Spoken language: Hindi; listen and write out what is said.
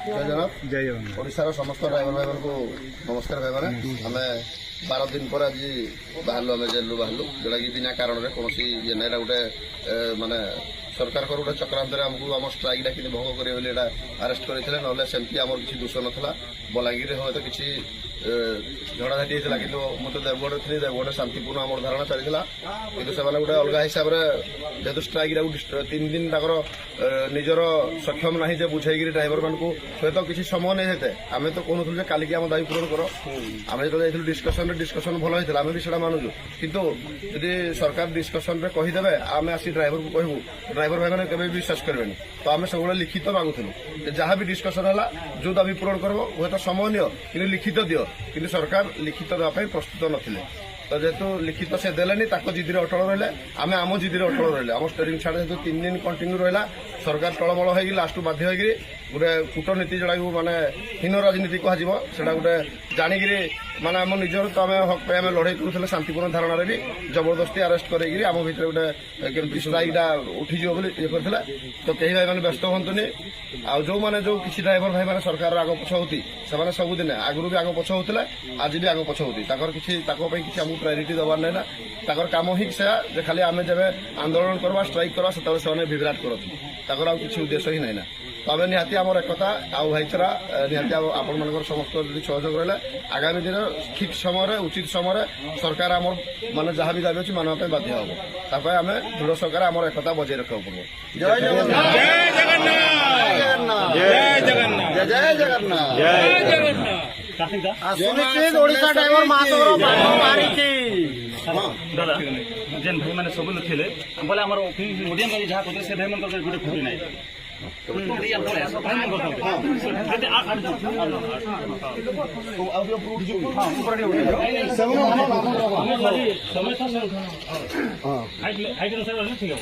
जय जगन्नाथ जय जगन्नाथ ओडिशार समस्त ड्राइवर भाई को नमस्कार भाई मैंने आम 12 दिन पर आज बाहर आम जेलू बाहर जोटा कि बिना कारण कौन ये ना गोटे माने सरकार गोटे चक्रांत आमको आम स्ट्राइक डाक भंग करेंगे आरेस्ट करते ना सेमती आम किसी दोष नाला बलांगीर हे तो किसी झड़ाझाटी होता कि मुझे देवगढ़ थी देवगढ़ शांतिपूर्ण आम धारणा चली कि गोटे अलग हिसाब से जेहतु स्ट्राइक 3 दिन निजर सक्षम ना जे बुझेगी ड्राइवर मान सहित किसी समय नहीं होते आम तो कहूँ काली आम दाबी पूरण कर आम जो डिस्कसन भल होता आम भी से मानुचु कितु यदि सरकार डिस्कसन में कहीदेवे आम आसी ड्राइवर को कहूँ ड्राइवर भाई मैंने केवे विश्वास करेंगे तो आम सब लिखित मागुलु जहाँ भी डिस्कसन है जो दाबी पूरण कर हूँ तो समय नियो कि लिखित दियो कि सरकार लिखित देवाई प्रस्तुत नथिले तो जेहेतु लिखित से देलेनी जिदी अटल रही आम आम जिदी अटल रही आम स्टेरिंग छाड़ जेहतु 3 दिन कंटिन्यू रहा सरकार टलमल हो लास्ट बाध्य हो गोटे कूटनीति जोड़ा माने हीन राजनीति कह गोटे जाणिक माने आम निजर तो आम हक पे आम लड़ाई करूँ शांतिपूर्ण धारणा भी जबरदस्ती आरेस्ट कर आम भर गोटे केमती स्ट्राइकटा उठिज ये करते तो कई भाई मैंने व्यस्त हूँ आ जो मैंने जो किसी ड्राइवर भाई मैंने सरकार आग पछ होती से सबुदिन आगुरी भी आग पछ होते आज भी आग पछ होती किसी आमको प्रायोरिटी दबार ना ताकर काम ही से खाली आम जब आंदोलन करवा स्ट्राइक करवा से विभ्राट करती आ किसी उद्देश्य ही नहीं ना तो आम निहाती आम एकता आउ भाईचारा निहाती आपण मान समस्त सहयोग रहा आगामी दिन ठीक समय उचित समय सरकार आम मान जहाँ भी दाबी अच्छी मानवा बाध्य हम ताप आम दृढ़ सरकार आम एकता बजाय रखा पड़ो जय जगन्नाथ जय जगन्नाथ जय जगन्नाथ जय जगन्नाथ ओडिशा ड्राइवर महासंघ दादा जेन भाई मैंने सब थे बोले आम ओडियन जहाँ कहते से भाई मन गोटे फुटी ना ठीक है।